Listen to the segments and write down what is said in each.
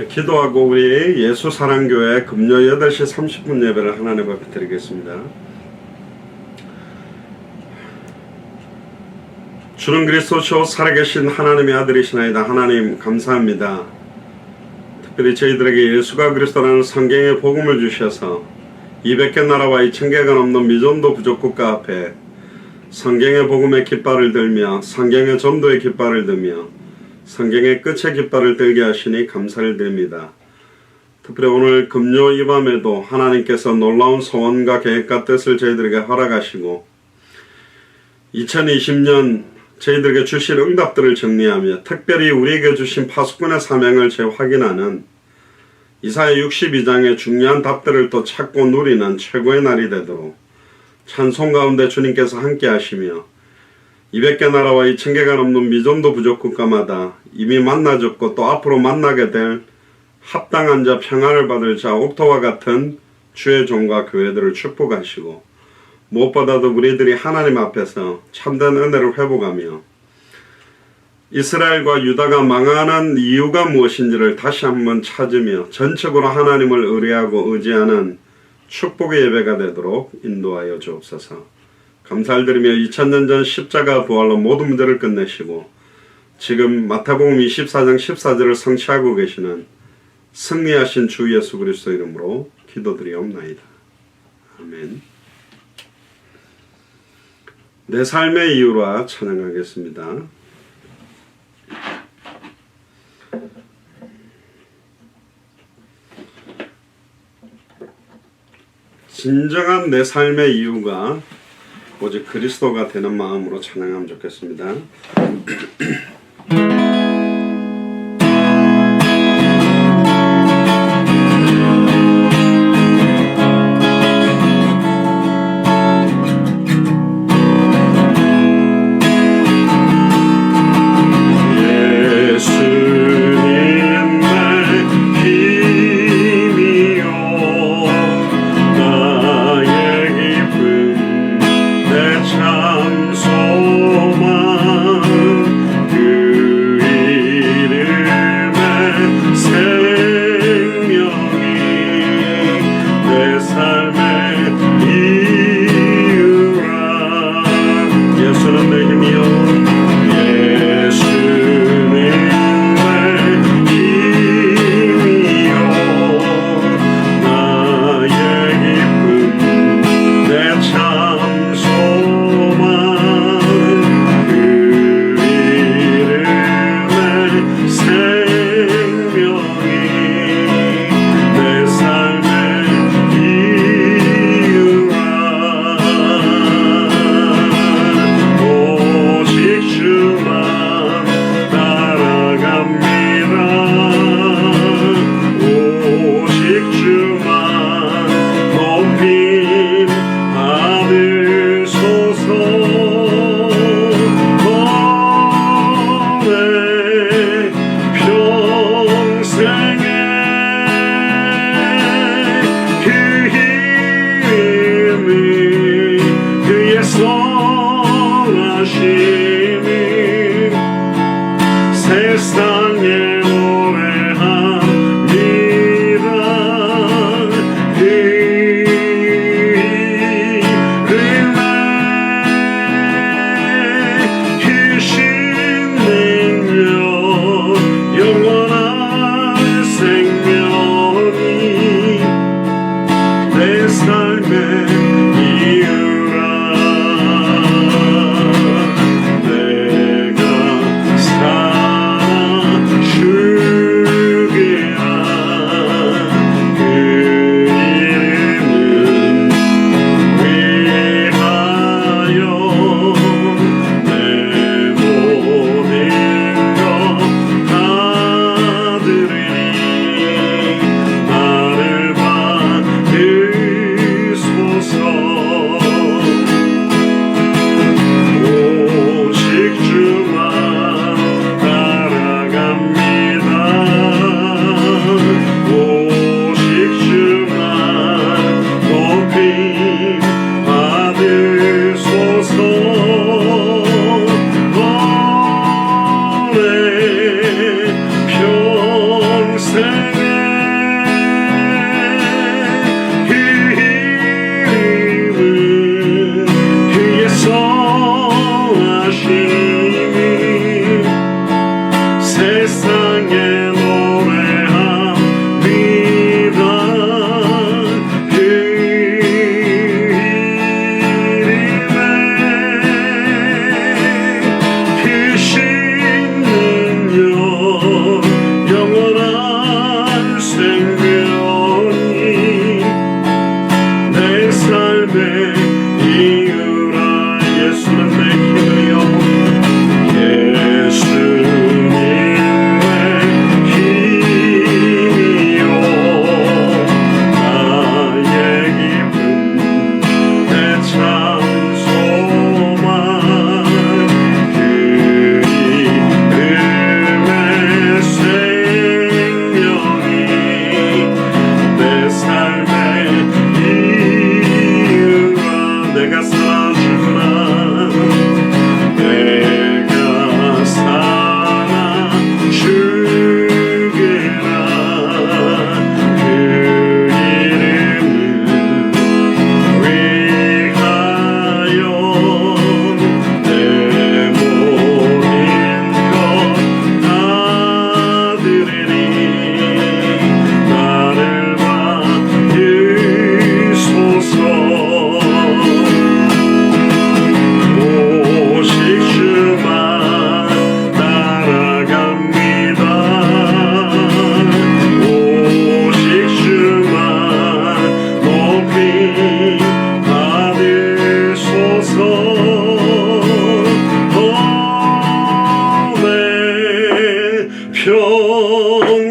기도하고 우리 예수사랑교회 금요 8시 30분 예배를 하나님 앞에 드리겠습니다. 주는 그리스도시요 살아계신 하나님의 아들이시나이다. 하나님 감사합니다. 특별히 저희들에게 예수가 그리스도라는 성경의 복음을 주셔서 200개 나라와 2000개가 넘는 미전도 부족국가 앞에 성경의 복음의 깃발을 들며 성경의 전도의 깃발을 들며 성경의 끝의 깃발을 들게 하시니 감사를 드립니다. 특별히 오늘 금요 이 밤에도 하나님께서 놀라운 소원과 계획과 뜻을 저희들에게 허락하시고 2020년 저희들에게 주신 응답들을 정리하며 특별히 우리에게 주신 파수꾼의 사명을 재확인하는 이사야 62장의 중요한 답들을 또 찾고 누리는 최고의 날이 되도록 찬송 가운데 주님께서 함께 하시며 200개 나라와 2000개가 넘는 미전도 부족국가마다 이미 만나졌고 또 앞으로 만나게 될 합당한 자, 평안을 받을 자, 옥토와 같은 주의 종과 교회들을 축복하시고 무엇보다도 우리들이 하나님 앞에서 참된 은혜를 회복하며 이스라엘과 유다가 망하는 이유가 무엇인지를 다시 한번 찾으며 전적으로 하나님을 의뢰하고 의지하는 축복의 예배가 되도록 인도하여 주옵소서. 감사를 드리며 2000년 전 십자가 부활로 모든 문제를 끝내시고 지금 마태복음 24장 14절을 성취하고 계시는 승리하신 주 예수 그리스도 이름으로 기도드리옵나이다. 아멘. 내 삶의 이유라 찬양하겠습니다. 진정한 내 삶의 이유가 오직 그리스도가 되는 마음으로 찬양하면 좋겠습니다. 참 소망 그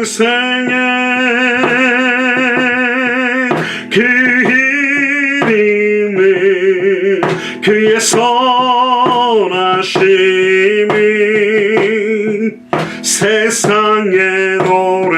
평생에 그 이름은 그의 선하심이 세상에 노래합니다.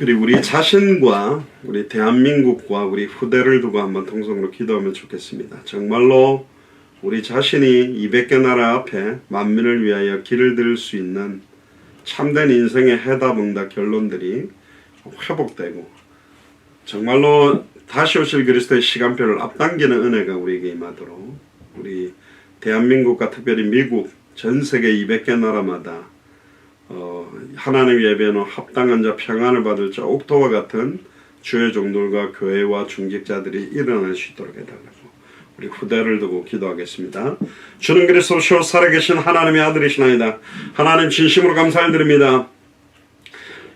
특별히 우리 자신과 우리 대한민국과 우리 후대를 두고 한번 통성으로 기도하면 좋겠습니다. 정말로 우리 자신이 200개 나라 앞에 만민을 위하여 길을 들을 수 있는 참된 인생의 해답응답 결론들이 회복되고 정말로 다시 오실 그리스도의 시간표를 앞당기는 은혜가 우리에게 임하도록 우리 대한민국과 특별히 미국 전 세계 200개 나라마다 하나님 예배는 합당한 자 평안을 받을 자 옥토와 같은 주의 종들과 교회와 중직자들이 일어날 수 있도록 해달라고 우리 후대를 두고 기도하겠습니다. 주는 그리스도시요 살아계신 하나님의 아들이시나이다. 하나님 진심으로 감사를 드립니다.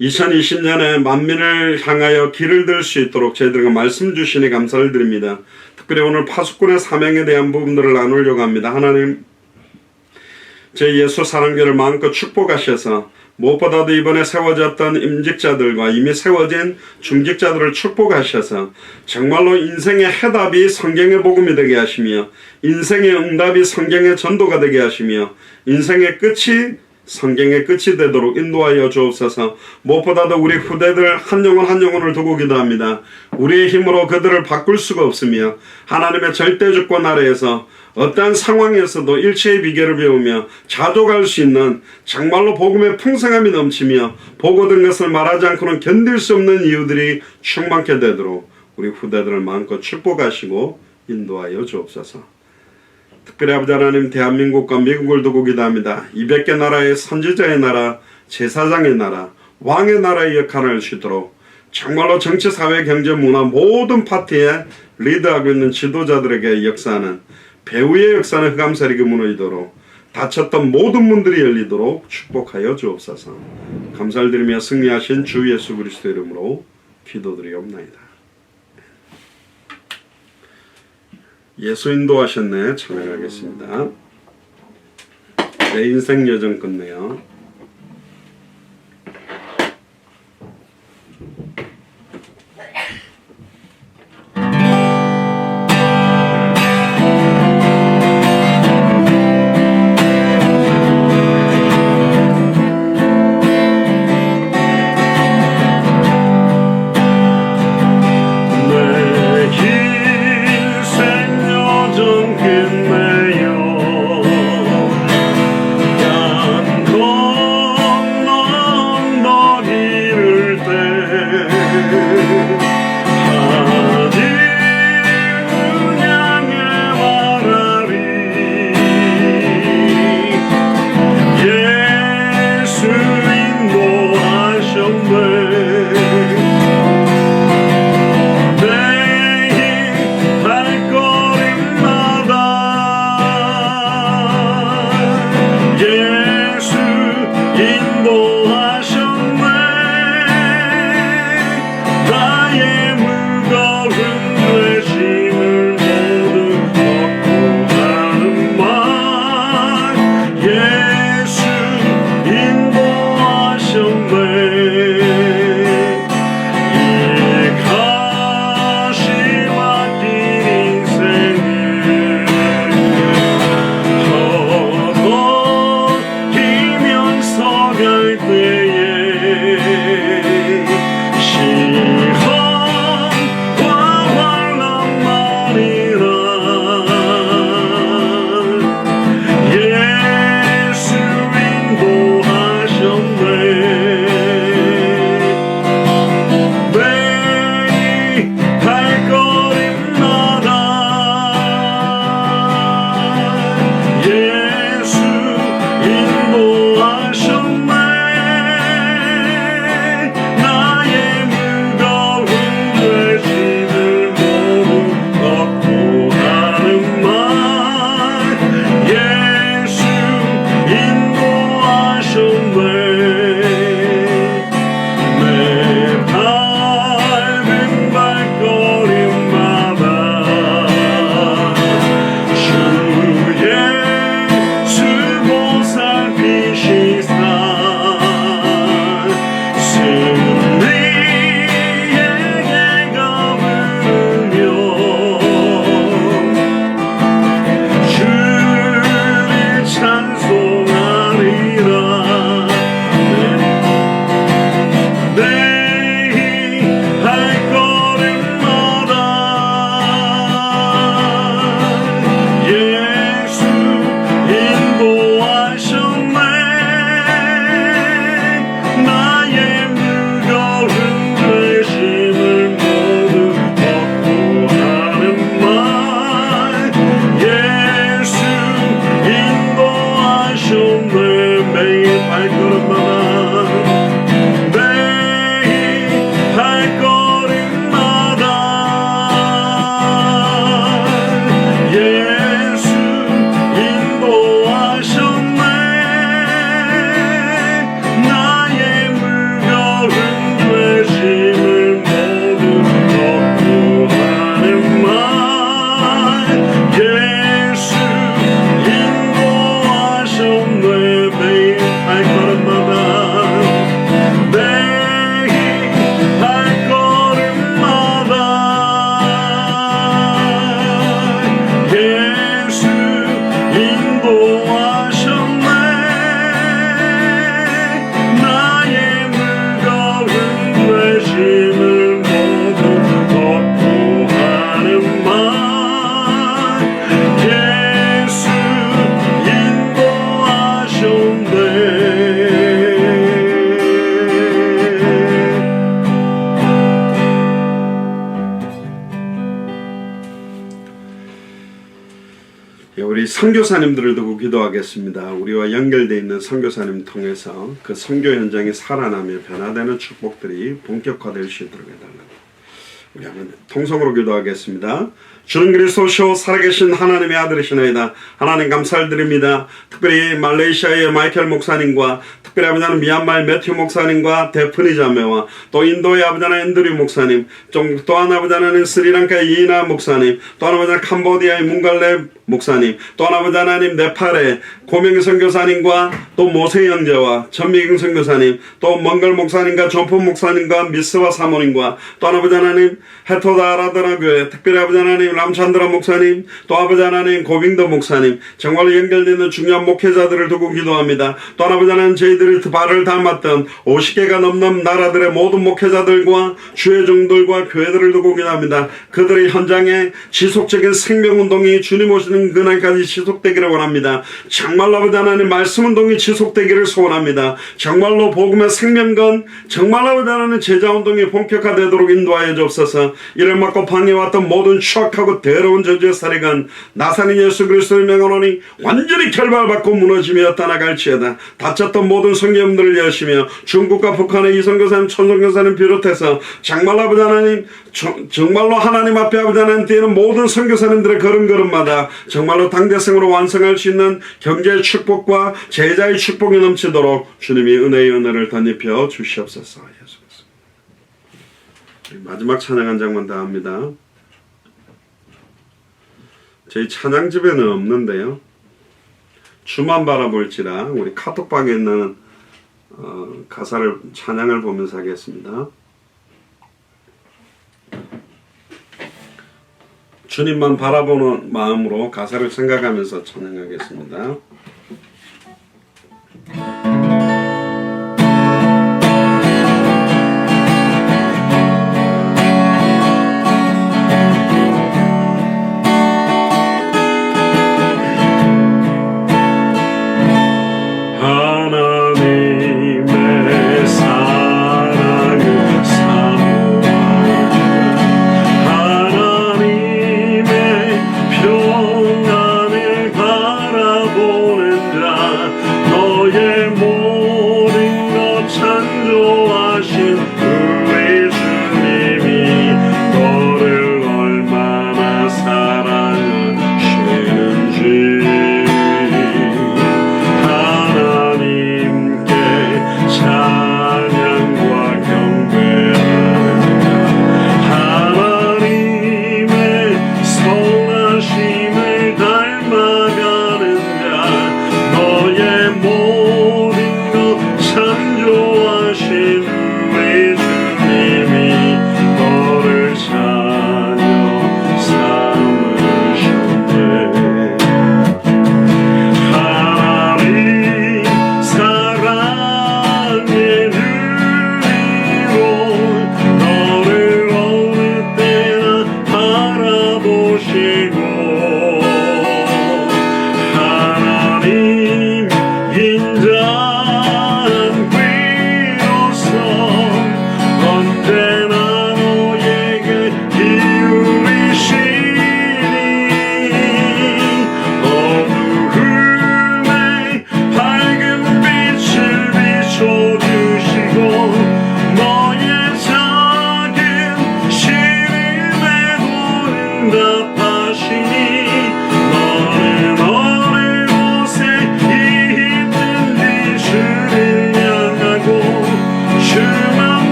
2020년에 만민을 향하여 길을 들 수 있도록 저희들과 말씀 주시니 감사를 드립니다. 특별히 오늘 파수꾼의 사명에 대한 부분들을 나누려고 합니다. 하나님 제 예수 사랑교를 마음껏 축복하셔서 무엇보다도 이번에 세워졌던 임직자들과 이미 세워진 중직자들을 축복하셔서 정말로 인생의 해답이 성경의 복음이 되게 하시며 인생의 응답이 성경의 전도가 되게 하시며 인생의 끝이 성경의 끝이 되도록 인도하여 주옵소서. 무엇보다도 우리 후대들 한 영혼을 두고 기도합니다. 우리의 힘으로 그들을 바꿀 수가 없으며 하나님의 절대 주권 아래에서 어떠한 상황에서도 일체의 비결을 배우며 자족할 수 있는 정말로 복음의 풍성함이 넘치며 보고 든 것을 말하지 않고는 견딜 수 없는 이유들이 충만케 되도록 우리 후대들을 마음껏 축복하시고 인도하여 주옵소서. 특별히 아버지 하나님 대한민국과 미국을 두고 기도합니다. 200개 나라의 선지자의 나라, 제사장의 나라, 왕의 나라의 역할을 할 수 있도록 정말로 정치, 사회, 경제, 문화 모든 파트에 리드하고 있는 지도자들에게 역사하는 배후의 역사는 흑암세력이 무너지도록 닫혔던 모든 문들이 열리도록 축복하여 주옵소서. 감사를 드리며 승리하신 주 예수 그리스도 이름으로 기도드리옵나이다. 예수 인도하셨네. 참여하겠습니다. 내 인생 여정 끝내요. 끝내요. 난 우리 선교사님들을 두고 기도하겠습니다. 우리와 연결되어 있는 선교사님 통해서 그 선교 현장이 살아나며 변화되는 축복들이 본격화될 수 있도록 해달라고 우리 한번 통성으로 기도하겠습니다. 주는 그리스도시오 살아계신 하나님의 아들이시나이다. 하나님 감사를 드립니다. 특별히 말레이시아의 마이켈 목사님과 특별히 아버지 하나님 미얀마의 매튜 목사님과 데프니 자매와 또 인도의 아버지 하나님 앤드류 목사님, 또 하나 아버지 하나님 스리랑카의 이나 목사님, 또 하나 아버지 하나님 캄보디아의 문갈레 목사님, 또 하나 아버지 하나님 네팔의 고명희 선교사님과 또 모세 형제와 전미경 선교사님, 또 멍걸 목사님과 존폰 목사님과 미스와 사모님과 또 하나 아버지 하나님 헤토다 아라드나 교회 특별히 아버지 하나님 람찬드라 목사님, 또 아버지 하나님 고빙도 목사님, 정말로 연결되는 중요한 목회자들을 두고 기도합니다. 또 아버지 하나님 저희들이 발을 담았던 50개가 넘는 나라들의 모든 목회자들과 주의 종들과 교회들을 두고 기도합니다. 그들의 현장에 지속적인 생명운동이 주님 오시는 그날까지 지속되기를 원합니다. 정말로 아버지 하나님 말씀운동이 지속되기를 소원합니다. 정말로 복음의 생명건 정말로 아버지 하나님 제자운동이 본격화되도록 인도하여 주옵소서. 이를 막고 방해왔던 모든 추악하고 더러운 저주의 살해간 나사렛 예수 그리스도의 명하노니 완전히 결박받고 무너지며 떠나갈지어다. 다쳤던 모든 성도님들을 여시며 중국과 북한의 이선교사님 천성교사님 비롯해서 정말로 아버지 하나님 정말로 하나님 앞에 아버지 하나님 뛰는 모든 선교사님들의 걸음걸음마다 정말로 당대성으로 완성할 수 있는 경제의 축복과 제자의 축복이 넘치도록 주님이 은혜의 은혜를 덧입혀 주시옵소서. 예수 그리스도. 마지막 찬양 한 장만 더 합니다. 저희 찬양집에는 없는데요. 주만 바라볼지라 우리 카톡방에 있는 가사를 찬양을 보면서 하겠습니다. 주님만 바라보는 마음으로 가사를 생각하면서 찬양하겠습니다.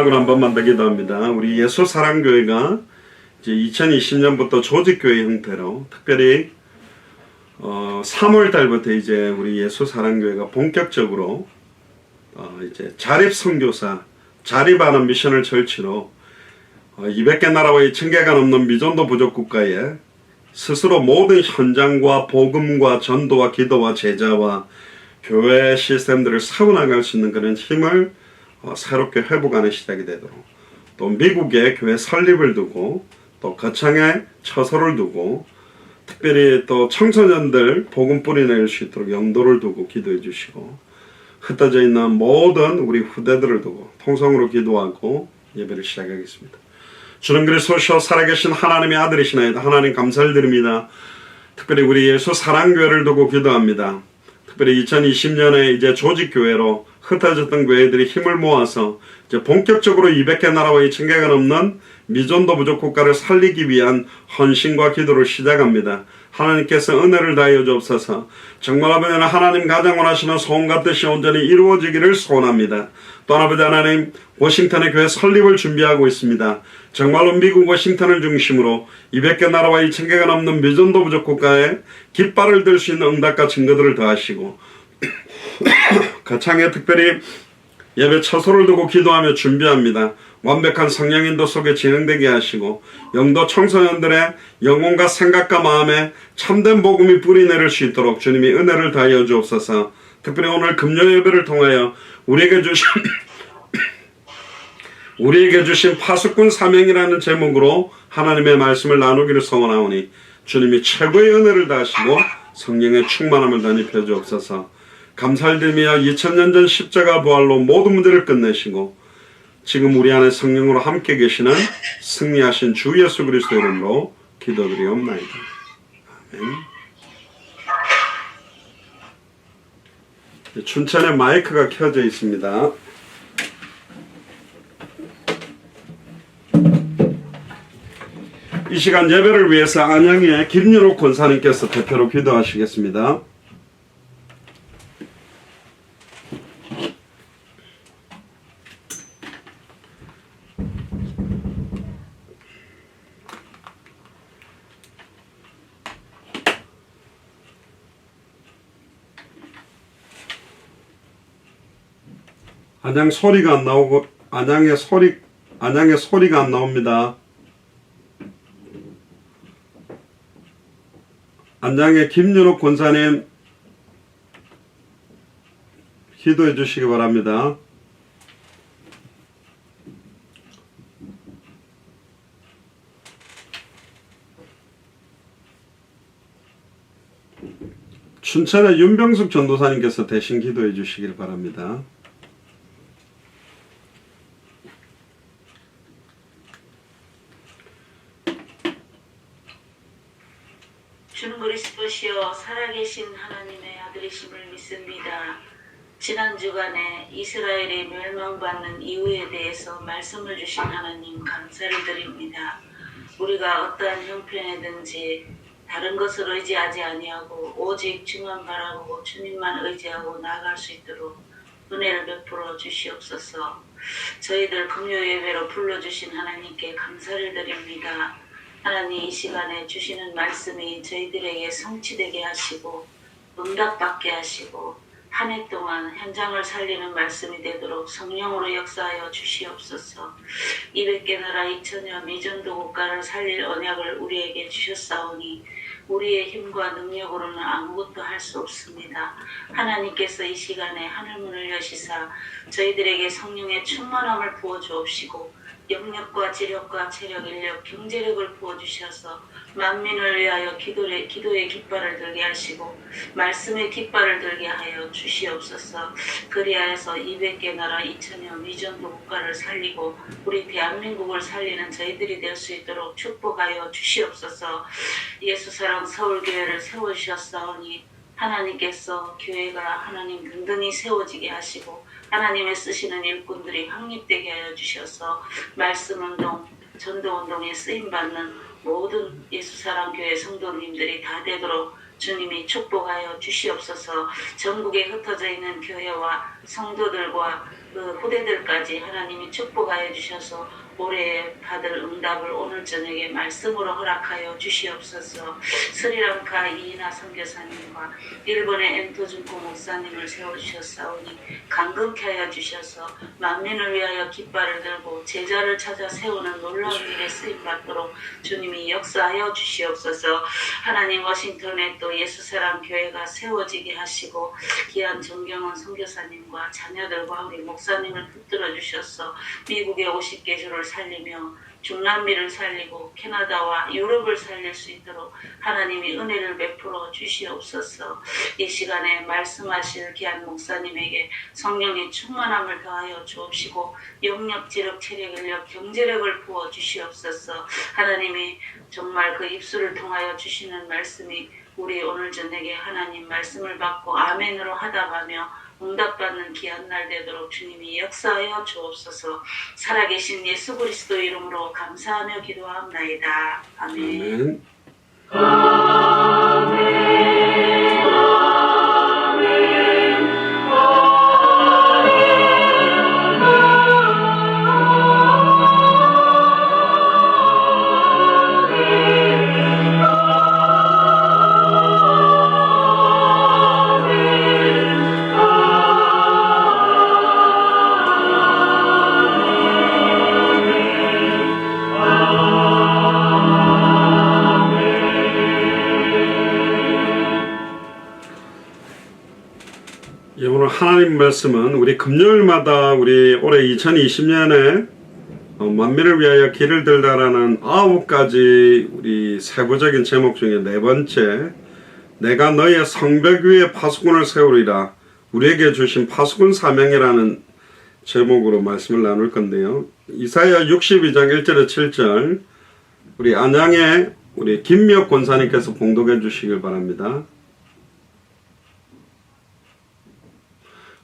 마지막으로 한 번만 더 기도합니다. 우리 예수사랑교회가 이제 2020년부터 조직교회 형태로 특별히 3월 달부터 이제 우리 예수사랑교회가 본격적으로 이제 자립선교사, 자립하는 미션을 절치로 200개 나라와 1000개가 넘는 미전도 부족 국가에 스스로 모든 현장과 복음과 전도와 기도와 제자와 교회 시스템들을 세워나갈 수 있는 그런 힘을 새롭게 회복하는 시작이 되도록, 또 미국의 교회 설립을 두고 또 거창에 처소를 두고 특별히 또 청소년들 복음 뿌리낼 수 있도록 영도를 두고 기도해 주시고, 흩어져 있는 모든 우리 후대들을 두고 통성으로 기도하고 예배를 시작하겠습니다. 주는 그리스도시요 살아계신 하나님의 아들이시나이다. 하나님 감사를 드립니다. 특별히 우리 예수 사랑교회를 두고 기도합니다. 특별히 2020년에 이제 조직교회로 흩어졌던 교회들이 힘을 모아서 이제 본격적으로 200개 나라와 2000개가 넘는 미전도 부족 국가를 살리기 위한 헌신과 기도를 시작합니다. 하나님께서 은혜를 다하여 주옵소서. 정말 아버지는 하나님 가장 원하시는 소원과 뜻이 온전히 이루어지기를 소원합니다. 또 아버지 하나님, 워싱턴의 교회 설립을 준비하고 있습니다. 정말로 미국 워싱턴을 중심으로 200개 나라와 2000개가 넘는 미전도 부족 국가에 깃발을 들 수 있는 응답과 증거들을 더하시고 거창에 특별히 예배 처소를 두고 기도하며 준비합니다. 완벽한 성령인도 속에 진행되게 하시고 영도 청소년들의 영혼과 생각과 마음에 참된 복음이 뿌리내릴 수 있도록 주님이 은혜를 다하여 주옵소서. 특별히 오늘 금요 예배를 통하여 우리에게 주신 파수꾼 사명이라는 제목으로 하나님의 말씀을 나누기를 소원하오니 주님이 최고의 은혜를 다하시고 성령의 충만함을 더 입혀 주옵소서. 감사를 드리며 2000년 전 십자가 부활로 모든 문제를 끝내시고 지금 우리 안에 성령으로 함께 계시는 승리하신 주 예수 그리스도 이름으로 기도드리옵나이다. 아멘. 춘천에 마이크가 켜져 있습니다. 이 시간 예배를 위해서 안양의 김윤옥 권사님께서 대표로 기도하시겠습니다. 안양 소리가 안 나오고 안양의 소리가 안 나옵니다. 안양의 김윤옥 권사님 기도해 주시기 바랍니다. 춘천의 윤병숙 전도사님께서 대신 기도해 주시길 바랍니다. 주는 그리스도시요 살아계신 하나님의 아들이심을 믿습니다. 지난 주간에 이스라엘이 멸망받는 이유에 대해서 말씀을 주신 하나님 감사를 드립니다. 우리가 어떠한 형편이든지 다른 것을 의지하지 아니하고 오직 주만 바라보고 주님만 의지하고 나아갈 수 있도록 은혜를 베풀어 주시옵소서. 저희들 금요 예배로 불러주신 하나님께 감사를 드립니다. 하나님, 이 시간에 주시는 말씀이 저희들에게 성취되게 하시고 응답받게 하시고 한 해 동안 현장을 살리는 말씀이 되도록 성령으로 역사하여 주시옵소서. 200개 나라 2000여 미전도 국가를 살릴 언약을 우리에게 주셨사오니 우리의 힘과 능력으로는 아무것도 할 수 없습니다. 하나님께서 이 시간에 하늘문을 여시사 저희들에게 성령의 충만함을 부어주옵시고 영력과 지력과 체력, 인력, 경제력을 부어주셔서 만민을 위하여 기도의 깃발을 들게 하시고 말씀의 깃발을 들게 하여 주시옵소서. 그리하여서 200개 나라 2000여 미전도 국가를 살리고 우리 대한민국을 살리는 저희들이 될 수 있도록 축복하여 주시옵소서. 예수사랑 서울교회를 세워주셨사오니 하나님께서 교회가 하나님 든든히 세워지게 하시고 하나님의 쓰시는 일꾼들이 확립되게 하여 주셔서 말씀운동, 전도운동에 쓰임받는 모든 예수사랑교회 성도님들이 다 되도록 주님이 축복하여 주시옵소서. 전국에 흩어져 있는 교회와 성도들과 그 후대들까지 하나님이 축복하여 주셔서 올해 받을 응답을 오늘 저녁에 말씀으로 허락하여 주시옵소서. 스리랑카 이이나 선교사님과 일본의 엔토준코 목사님을 세워주셨사오니 강건케 하여 주셔서 만민을 위하여 깃발을 들고 제자를 찾아 세우는 놀라운 일에 쓰임받도록 주님이 역사하여 주시옵소서. 하나님 워싱턴에 또 예수사랑 교회가 세워지게 하시고 귀한 정경원 선교사님과 자녀들과 우리 목사님을 붙들어 주셔서 미국의 50개 주를 살리며 중남미를 살리고 캐나다와 유럽을 살릴 수 있도록 하나님이 은혜를 베풀어 주시옵소서. 이 시간에 말씀하실 귀한 목사님에게 성령의 충만함을 더하여 주옵시고 영력, 지력, 체력, 인력, 경제력을 부어 주시옵소서. 하나님이 정말 그 입술을 통하여 주시는 말씀이 우리 오늘 저녁에 하나님 말씀을 받고 아멘으로 하답하며 응답받는 귀한 날 되도록 주님이 역사하여 주옵소서. 살아계신 예수 그리스도 이름으로 감사하며 기도합나이다. 아멘. 아멘. 예, 오늘 하나님 말씀은 우리 금요일마다 우리 올해 2020년에 만민을 위하여 길을 들다라는 9가지 우리 세부적인 제목 중에 네 번째, 내가 너의 성벽 위에 파수꾼을 세우리라, 우리에게 주신 파수꾼 사명이라는 제목으로 말씀을 나눌 건데요. 이사야 62장 1절에 7절 우리 안양의 우리 김미옥 권사님께서 봉독해 주시길 바랍니다.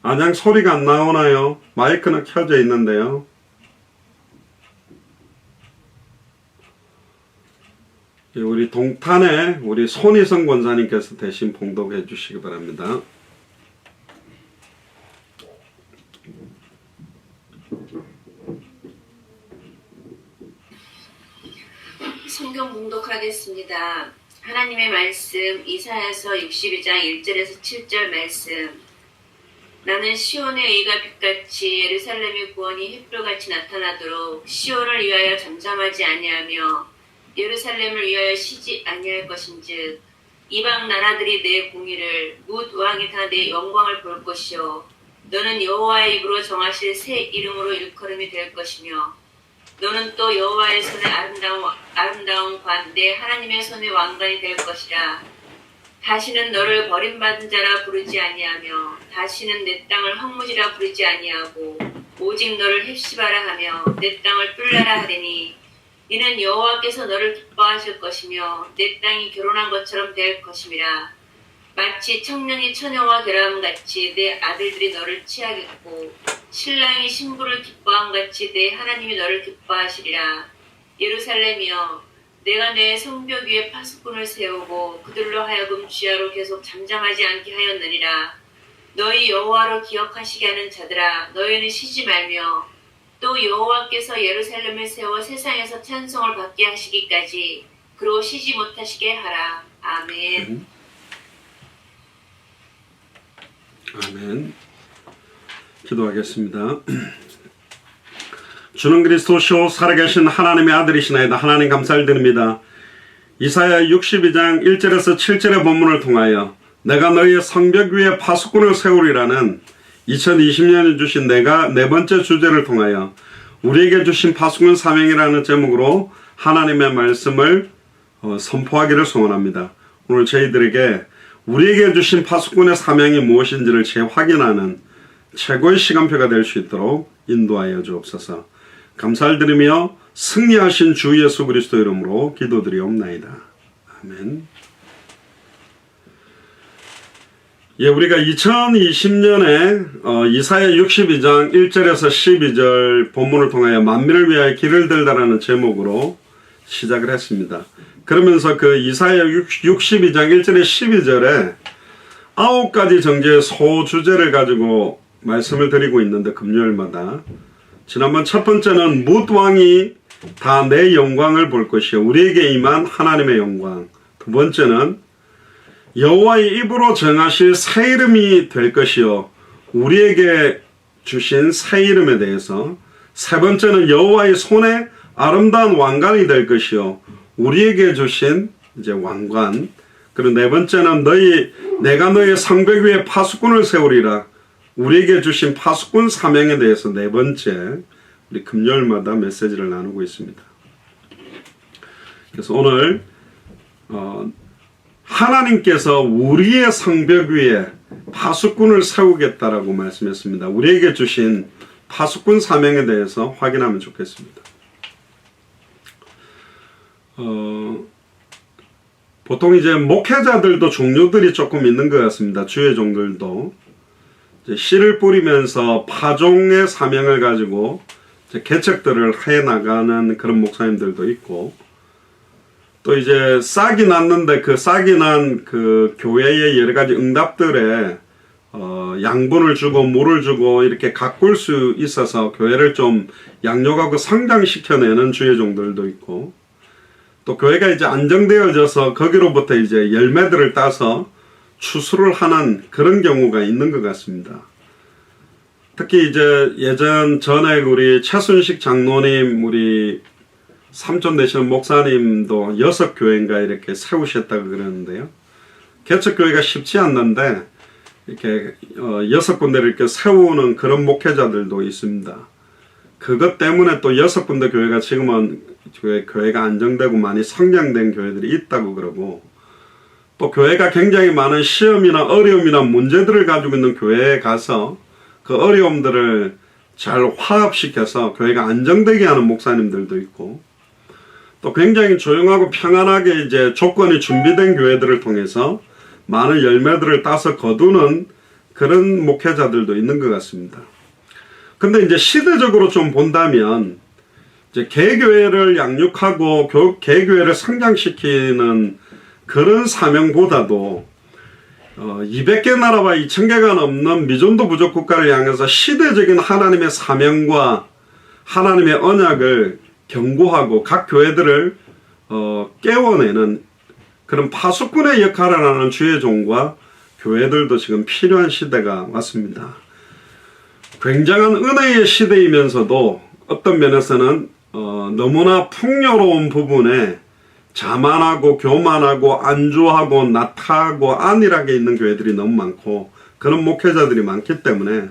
안양 소리가 안 나오나요? 마이크는 켜져 있는데요. 우리 동탄에 우리 손희성 권사님께서 대신 봉독해 주시기 바랍니다. 성경 봉독하겠습니다. 하나님의 말씀 이사야서 62장 1절에서 7절 말씀. 나는 시온의 의가 빛같이 예루살렘의 구원이 햇불같이 나타나도록 시온을 위하여 잠잠하지 아니하며 예루살렘을 위하여 쉬지 아니할 것인즉 이방 나라들이 내 공의를 뭇 왕이 다 내 영광을 볼 것이요 너는 여호와의 입으로 정하실 새 이름으로 일컬음이 될 것이며 너는 또 여호와의 손의 아름다운 관 내 하나님의 손의 왕관이 될 것이라. 다시는 너를 버림받은 자라 부르지 아니하며 다시는 내 땅을 헛무지라 부르지 아니하고 오직 너를 헵시바라 하며 내 땅을 뿔라라 하리니 이는 여호와께서 너를 기뻐하실 것이며 내 땅이 결혼한 것처럼 될 것임이라. 마치 청년이 처녀와 결혼함 같이 내 아들들이 너를 취하겠고 신랑이 신부를 기뻐함 같이 내 하나님이 너를 기뻐하시리라. 예루살렘이여, 내가 내 성벽 위에 파수꾼을 세우고 그들로 하여금 주야로 계속 잠잠하지 않게 하였느니라. 너희 여호와로 기억하시게 하는 자들아, 너희는 쉬지 말며 또 여호와께서 예루살렘을 세워 세상에서 찬송을 받게 하시기까지 그로 쉬지 못하시게 하라. 아멘. 아멘. 기도하겠습니다. 주는 그리스도시오 살아계신 하나님의 아들이시나이다. 하나님 감사를 드립니다. 이사야 62장 1절에서 7절의 본문을 통하여 내가 너희의 성벽 위에 파수꾼을 세우리라는 2020년에 주신 내가 네 번째 주제를 통하여 우리에게 주신 파수꾼 사명이라는 제목으로 하나님의 말씀을 선포하기를 소원합니다. 오늘 저희들에게 우리에게 주신 파수꾼의 사명이 무엇인지를 재확인하는 최고의 시간표가 될 수 있도록 인도하여 주옵소서. 감사를 드리며 승리하신 주 예수 그리스도 이름으로 기도드리옵나이다. 아멘. 예, 우리가 2020년에 이사야 62장 1절에서 12절 본문을 통하여 만민을 위하여 길을 들다라는 제목으로 시작을 했습니다. 그러면서 그 이사야 62장 1절에 12절에 9가지 정죄의 소주제를 가지고 말씀을 드리고 있는데, 금요일마다 지난번 첫 번째는 뭇왕이 다 내 영광을 볼 것이요 우리에게 임한 하나님의 영광. 두 번째는 여호와의 입으로 정하실 새 이름이 될 것이요 우리에게 주신 새 이름에 대해서. 세 번째는 여호와의 손에 아름다운 왕관이 될 것이요 우리에게 주신 이제 왕관. 그리고 네 번째는 내가 너의 성벽 위에 파수꾼을 세우리라. 우리에게 주신 파수꾼 사명에 대해서 네 번째, 우리 금요일마다 메시지를 나누고 있습니다. 그래서 오늘 하나님께서 우리의 성벽 위에 파수꾼을 세우겠다라고 말씀했습니다. 우리에게 주신 파수꾼 사명에 대해서 확인하면 좋겠습니다. 보통 이제 목회자들도 종류들이 조금 있는 것 같습니다. 주의 종들도 이제 씨를 뿌리면서 파종의 사명을 가지고 이제 개척들을 해 나가는 그런 목사님들도 있고, 또 이제 싹이 났는데 그 싹이 난 그 교회의 여러 가지 응답들에 양분을 주고 물을 주고 이렇게 가꿀 수 있어서 교회를 좀 양육하고 성장시켜내는 주의 종들도 있고, 또 교회가 이제 안정되어져서 거기로부터 이제 열매들을 따서 추수를 하는 그런 경우가 있는 것 같습니다. 특히 이제 전에 우리 최순식 장로님, 우리 삼촌 되시는 목사님도 6교회인가 이렇게 세우셨다고 그러는데요. 개척교회가 쉽지 않는데 이렇게 6군데를 이렇게 세우는 그런 목회자들도 있습니다. 그것 때문에 또 6군데 교회가 지금은 교회가 안정되고 많이 성장된 교회들이 있다고 그러고, 또 교회가 굉장히 많은 시험이나 어려움이나 문제들을 가지고 있는 교회에 가서 그 어려움들을 잘 화합시켜서 교회가 안정되게 하는 목사님들도 있고, 또 굉장히 조용하고 평안하게 이제 조건이 준비된 교회들을 통해서 많은 열매들을 따서 거두는 그런 목회자들도 있는 것 같습니다. 근데 이제 시대적으로 좀 본다면 이제 개교회를 양육하고 개교회를 성장시키는 그런 사명보다도 200개 나라와 2000개가 넘는 미존도 부족 국가를 향해서 시대적인 하나님의 사명과 하나님의 언약을 경고하고 각 교회들을 깨워내는 그런 파수꾼의 역할을 하는 주의 종과 교회들도 지금 필요한 시대가 왔습니다. 굉장한 은혜의 시대이면서도 어떤 면에서는 너무나 풍요로운 부분에 자만하고 교만하고 안주하고 나타하고 안일하게 있는 교회들이 너무 많고 그런 목회자들이 많기 때문에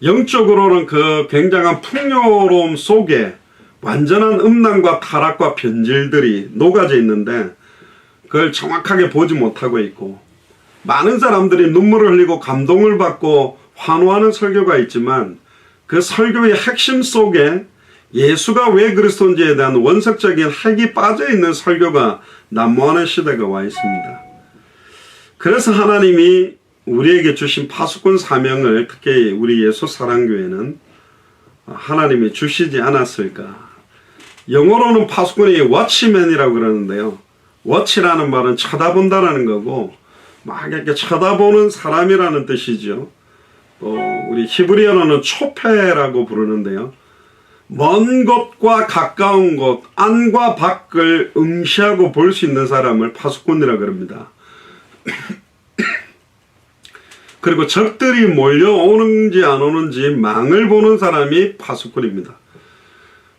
영적으로는 그 굉장한 풍요로움 속에 완전한 음란과 타락과 변질들이 녹아져 있는데 그걸 정확하게 보지 못하고 있고, 많은 사람들이 눈물을 흘리고 감동을 받고 환호하는 설교가 있지만 그 설교의 핵심 속에 예수가 왜 그리스도인지에 대한 원색적인 핵이 빠져있는 설교가 난무하는 시대가 와 있습니다. 그래서 하나님이 우리에게 주신 파수꾼 사명을 특히 우리 예수 사랑교회는 하나님이 주시지 않았을까. 영어로는 파수꾼이 워치맨이라고 그러는데요. 워치라는 말은 쳐다본다라는 거고 막 이렇게 쳐다보는 사람이라는 뜻이죠. 우리 히브리어로는 초페라고 부르는데요. 먼 곳과 가까운 곳, 안과 밖을 응시하고 볼 수 있는 사람을 파수꾼이라고 그럽니다. 그리고 적들이 몰려오는지 안 오는지 망을 보는 사람이 파수꾼입니다.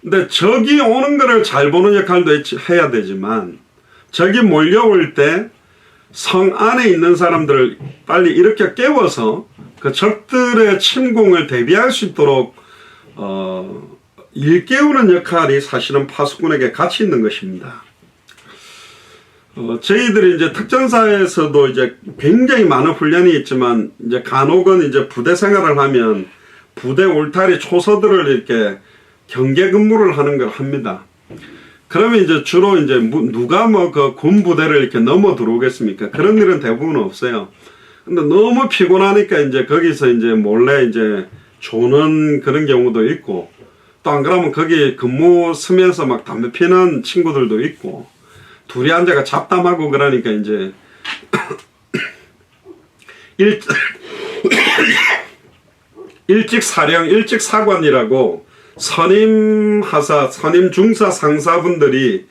근데 적이 오는 거를 잘 보는 역할도 해야 되지만 적이 몰려올 때 성 안에 있는 사람들을 빨리 일으켜 깨워서 그 적들의 침공을 대비할 수 있도록 일깨우는 역할이 사실은 파수꾼에게 같이 있는 것입니다. 저희들이 이제 특전사에서도 이제 굉장히 많은 훈련이 있지만 이제 간혹은 이제 부대 생활을 하면 부대 울타리 초소들을 이렇게 경계 근무를 하는 걸 합니다. 그러면 이제 주로 이제 누가 뭐 그 군 부대를 이렇게 넘어 들어오겠습니까? 그런 일은 대부분 없어요. 근데 너무 피곤하니까 이제 거기서 이제 몰래 이제 조는 그런 경우도 있고, 또 안 그러면 거기 근무 쓰면서 막 담배 피는 친구들도 있고, 둘이 앉아가 잡담하고 그러니까 이제 일직사령, 일직사관이라고 선임하사, 선임중사 상사분들이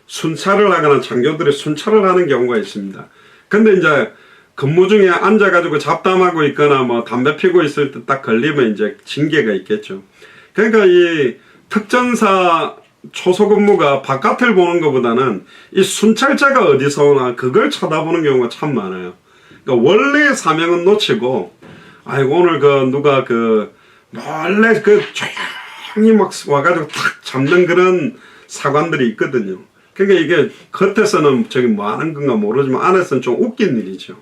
순찰을 하거나 장교들이 순찰을 하는 경우가 있습니다. 근데 이제 근무 중에 앉아가지고 잡담하고 있거나 뭐 담배 피고 있을 때 딱 걸리면 이제 징계가 있겠죠. 그러니까 이 특전사 초소 근무가 바깥을 보는 것보다는 이 순찰자가 어디서 오나 그걸 쳐다보는 경우가 참 많아요. 그러니까 원래의 사명은 놓치고, 아이고 오늘 누가 원래 조용히 막 와가지고 탁 잡는 그런 사관들이 있거든요. 그러니까 이게 겉에서는 저기 뭐 하는 건가 모르지만 안에서는 좀 웃긴 일이죠.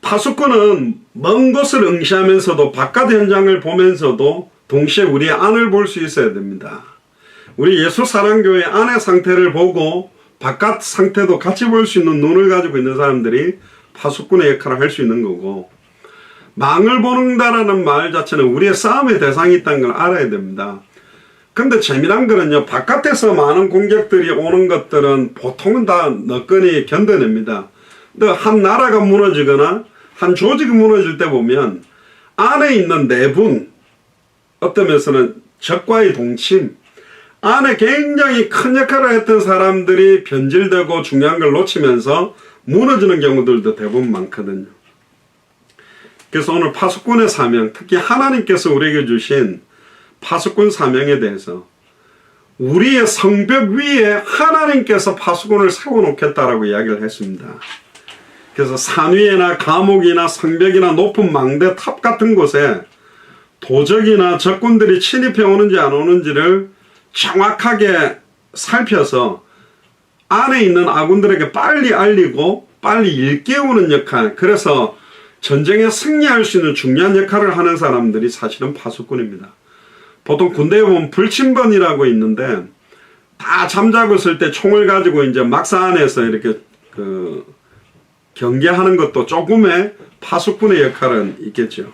파수꾼은 먼 곳을 응시하면서도 바깥 현장을 보면서도 동시에 우리의 안을 볼 수 있어야 됩니다. 우리 예수사랑교회 안의 상태를 보고 바깥 상태도 같이 볼 수 있는 눈을 가지고 있는 사람들이 파수꾼의 역할을 할 수 있는 거고, 망을 보는다라는 말 자체는 우리의 싸움의 대상이 있다는 걸 알아야 됩니다. 근데 재미난 거는요, 바깥에서 많은 공격들이 오는 것들은 보통은 다 너끈히 견뎌냅니다. 근데 한 나라가 무너지거나 한 조직이 무너질 때 보면 안에 있는 내분, 어떤 면에서는 적과의 동침, 안에 굉장히 큰 역할을 했던 사람들이 변질되고 중요한 걸 놓치면서 무너지는 경우들도 대부분 많거든요. 그래서 오늘 파수꾼의 사명, 특히 하나님께서 우리에게 주신 파수꾼 사명에 대해서 우리의 성벽 위에 하나님께서 파수꾼을 세워놓겠다라고 이야기를 했습니다. 그래서 산 위에나 감옥이나 성벽이나 높은 망대 탑 같은 곳에 도적이나 적군들이 침입해 오는지 안 오는지를 정확하게 살펴서 안에 있는 아군들에게 빨리 알리고 빨리 일깨우는 역할, 그래서 전쟁에 승리할 수 있는 중요한 역할을 하는 사람들이 사실은 파수꾼입니다. 보통 군대에 보면 불침번이라고 있는데 다 잠자고 있을 때 총을 가지고 이제 막사 안에서 이렇게 경계하는 것도 조금의 파수꾼의 역할은 있겠죠.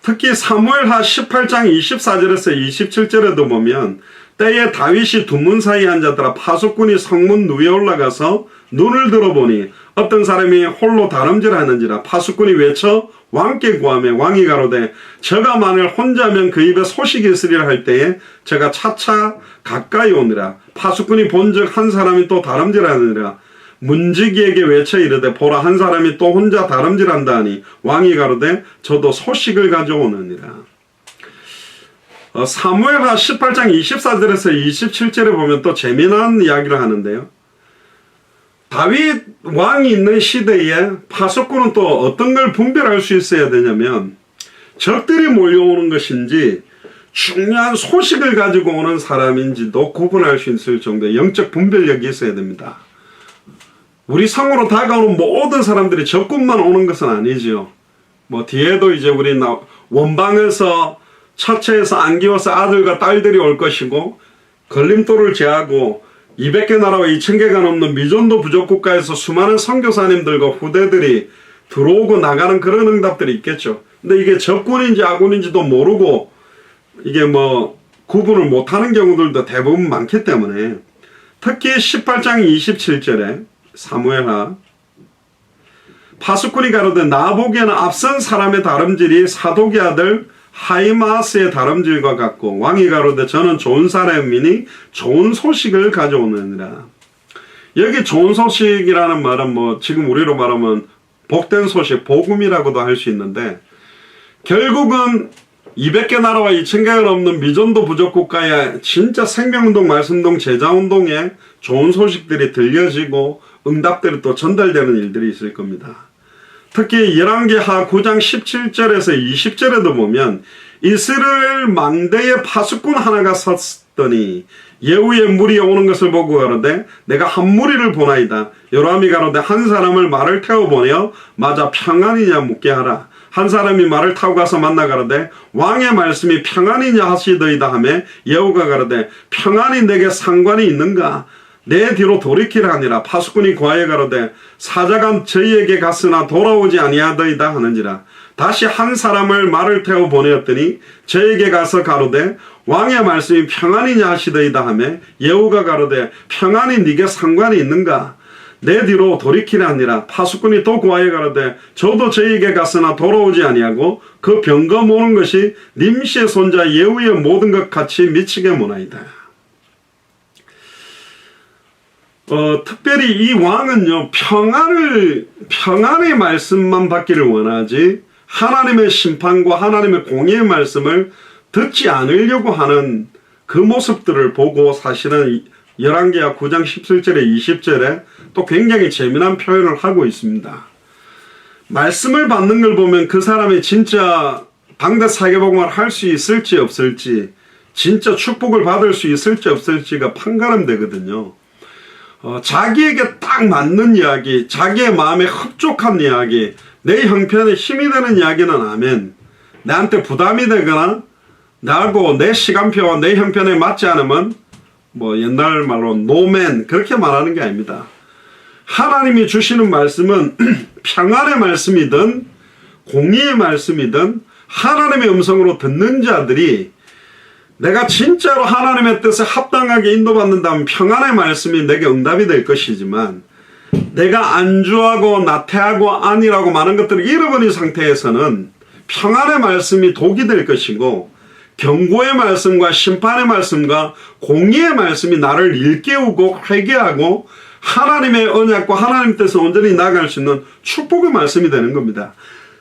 특히 사무엘하 18장 24절에서 27절에도 보면 때에 다윗이 두 문 사이에 앉았더라. 파수꾼이 성문 누에 올라가서 눈을 들어보니 어떤 사람이 홀로 다름질하는지라. 파수꾼이 외쳐 왕께 구하며 왕이 가로되 저가 만일 혼자면 그 입에 소식이 있으리라 할 때에 저가 차차 가까이 오니라. 파수꾼이 본즉 한 사람이 또 다름질하느니라. 문지기에게 외쳐 이르되 보라 한 사람이 또 혼자 다름질한다 하니 왕이 가로되 저도 소식을 가져오느니라. 사무엘하 18장 24절에서 27절에 보면 또 재미난 이야기를 하는데요. 다윗 왕이 있는 시대에 파수꾼은 또 어떤 걸 분별할 수 있어야 되냐면 적들이 몰려오는 것인지 중요한 소식을 가지고 오는 사람인지도 구분할 수 있을 정도의 영적 분별력이 있어야 됩니다. 우리 성으로 다가오는 모든 사람들이 적군만 오는 것은 아니지요. 뭐 뒤에도 이제 우리 원방에서 처체에서 안기워서 아들과 딸들이 올 것이고 걸림돌을 제하고 200개 나라와 2000개가 넘는 미전도 부족 국가에서 수많은 선교사님들과 후대들이 들어오고 나가는 그런 응답들이 있겠죠. 근데 이게 적군인지 아군인지도 모르고 이게 뭐 구분을 못하는 경우들도 대부분 많기 때문에 특히 18장 27절에 사무엘하 파수꾼이 가로되 나 보기에는 앞선 사람의 다름질이 사독의 아들 하이마스의 다름질과 같고 왕이 가로되 저는 좋은 사람이니 좋은 소식을 가져오느니라. 여기 좋은 소식이라는 말은 뭐 지금 우리로 말하면 복된 소식, 복음이라고도 할 수 있는데 결국은 200개 나라와 2000개가 넘는 미전도 부족 국가에 진짜 생명운동, 말씀운동, 제자운동에 좋은 소식들이 들려지고 응답들이 또 전달되는 일들이 있을 겁니다. 특히 열왕기하 9장 17절에서 20절에도 보면 이스라엘 망대에 파수꾼 하나가 섰더니 예후의 무리에 오는 것을 보고 가로되 내가 한 무리를 보나이다. 요람이 가로되 한 사람을 말을 태워 보내어 맞아 평안이냐 묻게 하라. 한 사람이 말을 타고 가서 만나 가로되 왕의 말씀이 평안이냐 하시더이다 하매 예후가 가로되 평안이 내게 상관이 있는가? 내 뒤로 돌이키라 하니라. 파수꾼이 고하여 가로되 사자가 저희에게 갔으나 돌아오지 아니하더이다 하는지라. 다시 한 사람을 말을 태워 보내었더니 저에게 가서 가로되 왕의 말씀이 평안이냐 하시더이다 하매 예후가 가로되 평안이 네게 상관이 있는가? 내 뒤로 돌이키라 하니라. 파수꾼이 또 고하여 가로되 저도 저에게 갔으나 돌아오지 아니하고 그 병거 모는 것이 님시의 손자 예후의 모든 것 같이 미치게 모나이다. 특별히 이 왕은요, 평안의 말씀만 받기를 원하지, 하나님의 심판과 하나님의 공의의 말씀을 듣지 않으려고 하는 그 모습들을 보고 사실은 열왕기하 9장 17절에 20절에 또 굉장히 재미난 표현을 하고 있습니다. 말씀을 받는 걸 보면 그 사람이 진짜 당대 사계복음을 할 수 있을지 없을지, 진짜 축복을 받을 수 있을지 없을지가 판가름되거든요. 자기에게 딱 맞는 이야기, 자기의 마음에 흡족한 이야기, 내 형편에 힘이 되는 이야기는 아멘. 나한테 부담이 되거나 나하고 내 시간표와 내 형편에 맞지 않으면 뭐 옛날 말로 노맨 그렇게 말하는 게 아닙니다. 하나님이 주시는 말씀은 평안의 말씀이든 공의의 말씀이든 하나님의 음성으로 듣는 자들이 내가 진짜로 하나님의 뜻에 합당하게 인도받는다면 평안의 말씀이 내게 응답이 될 것이지만 내가 안주하고 나태하고 아니라고 많은 것들을 잃어버린 상태에서는 평안의 말씀이 독이 될 것이고 경고의 말씀과 심판의 말씀과 공의의 말씀이 나를 일깨우고 회개하고 하나님의 언약과 하나님 뜻에 온전히 나아갈 수 있는 축복의 말씀이 되는 겁니다.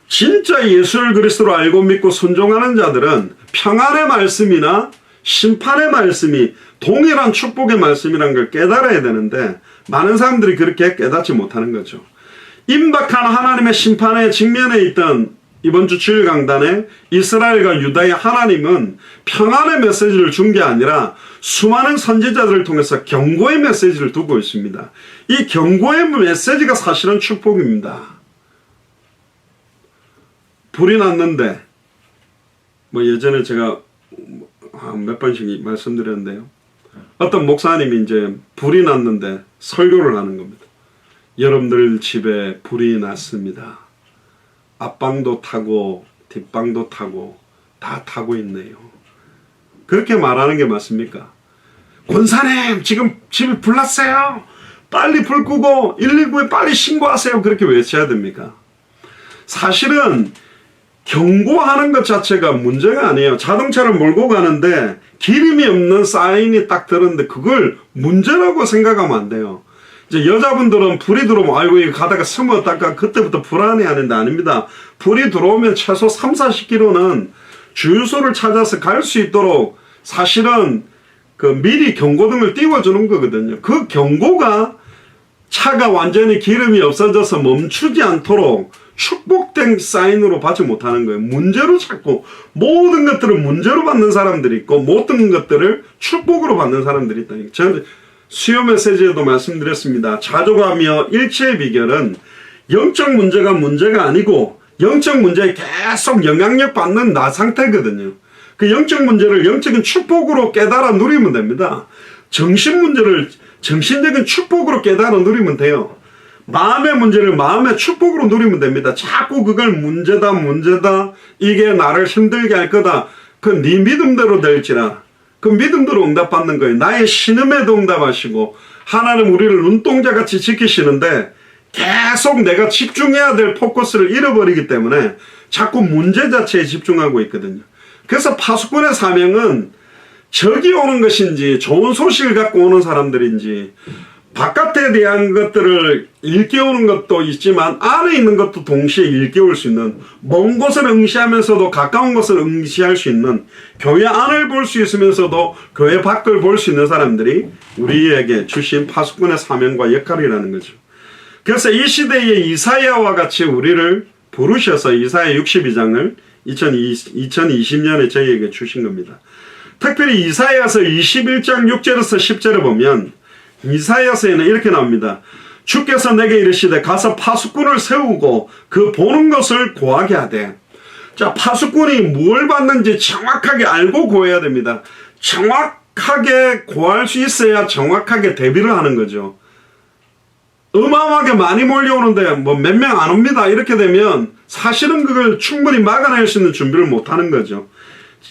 진짜 예수를 그리스도로 알고 믿고 순종하는 자들은 평안의 말씀이나 심판의 말씀이 동일한 축복의 말씀이라는 걸 깨달아야 되는데 많은 사람들이 그렇게 깨닫지 못하는 거죠. 임박한 하나님의 심판에 직면해 있던 이번 주 주일 강단에 이스라엘과 유다의 하나님은 평안의 메시지를 준 게 아니라 수많은 선지자들을 통해서 경고의 메시지를 두고 있습니다. 이 경고의 메시지가 사실은 축복입니다. 불이 났는데 뭐 예전에 제가 몇 번씩 말씀드렸는데요. 어떤 목사님이 이제 불이 났는데 설교를 하는 겁니다. 여러분들 집에 불이 났습니다. 앞방도 타고 뒷방도 타고 다 타고 있네요. 그렇게 말하는 게 맞습니까? 권사님 지금 집에 불 났어요. 빨리 불 끄고 119에 빨리 신고하세요. 그렇게 외쳐야 됩니까? 사실은 경고하는 것 자체가 문제가 아니에요. 자동차를 몰고 가는데 기름이 없는 사인이 딱 들었는데 그걸 문제라고 생각하면 안 돼요. 이제 여자분들은 불이 들어오면 아이고 이거 가다가 숨었다가 그때부터 불안해하는데 아닙니다. 불이 들어오면 최소 3, 40km는 주유소를 찾아서 갈 수 있도록 사실은 그 미리 경고등을 띄워주는 거거든요. 그 경고가 차가 완전히 기름이 없어져서 멈추지 않도록 축복된 사인으로 받지 못하는 거예요. 문제로 자꾸 모든 것들을 문제로 받는 사람들이 있고 모든 것들을 축복으로 받는 사람들이 있다니까. 저는 수요 메시지에도 말씀드렸습니다. 자족하며 일체의 비결은 영적 문제가 문제가 아니고 영적 문제에 계속 영향력 받는 나 상태거든요. 그 영적 문제를 영적인 축복으로 깨달아 누리면 됩니다. 정신 문제를 정신적인 축복으로 깨달아 누리면 돼요. 마음의 문제를 마음의 축복으로 누리면 됩니다. 자꾸 그걸 문제다 이게 나를 힘들게 할 거다. 그 네 믿음대로 될지라. 그 믿음대로 응답받는 거예요. 나의 신음에도 응답하시고 하나님 우리를 눈동자같이 지키시는데 계속 내가 집중해야 될 포커스를 잃어버리기 때문에 자꾸 문제 자체에 집중하고 있거든요. 그래서 파수꾼의 사명은 적이 오는 것인지 좋은 소식을 갖고 오는 사람들인지 바깥에 대한 것들을 일깨우는 것도 있지만 안에 있는 것도 동시에 일깨울 수 있는 먼 곳을 응시하면서도 가까운 곳을 응시할 수 있는 교회 안을 볼 수 있으면서도 교회 밖을 볼 수 있는 사람들이 우리에게 주신 파수꾼의 사명과 역할이라는 거죠. 그래서 이 시대의 이사야와 같이 우리를 부르셔서 이사야 62장을 2020년에 저희에게 주신 겁니다. 특별히 이사야서 21장 6절에서 10절에 보면 이사야서에는 이렇게 나옵니다. 주께서 내게 이르시되 가서 파수꾼을 세우고 그 보는 것을 고하게 하되. 자, 파수꾼이 뭘 받는지 정확하게 알고 고해야 됩니다. 정확하게 고할 수 있어야 정확하게 대비를 하는 거죠. 어마어마하게 많이 몰려오는데 뭐 몇 명 안 옵니다. 이렇게 되면 사실은 그걸 충분히 막아낼 수 있는 준비를 못하는 거죠.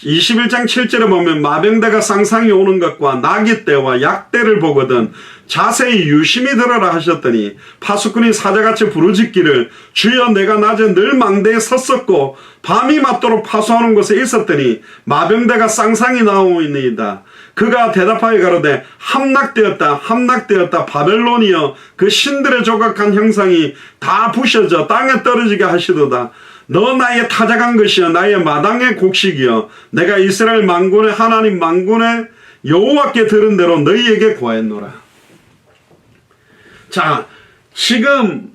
21장 7절에 보면 마병대가 쌍쌍이 오는 것과 나귀 떼와 약대를 보거든 자세히 유심히 들어라 하셨더니 파수꾼이 사자같이 부르짖기를 주여 내가 낮에 늘 망대에 섰었고 밤이 맞도록 파수하는 곳에 있었더니 마병대가 쌍쌍이 나오니이다. 그가 대답하여 가로되 함락되었다 함락되었다 바벨론이여 그 신들의 조각한 형상이 다 부셔져 땅에 떨어지게 하시도다. 너 나의 타작한 것이여 나의 마당의 곡식이여 내가 이스라엘 만군의 하나님 만군의 여호와께 들은 대로 너희에게 고하였노라. 자, 지금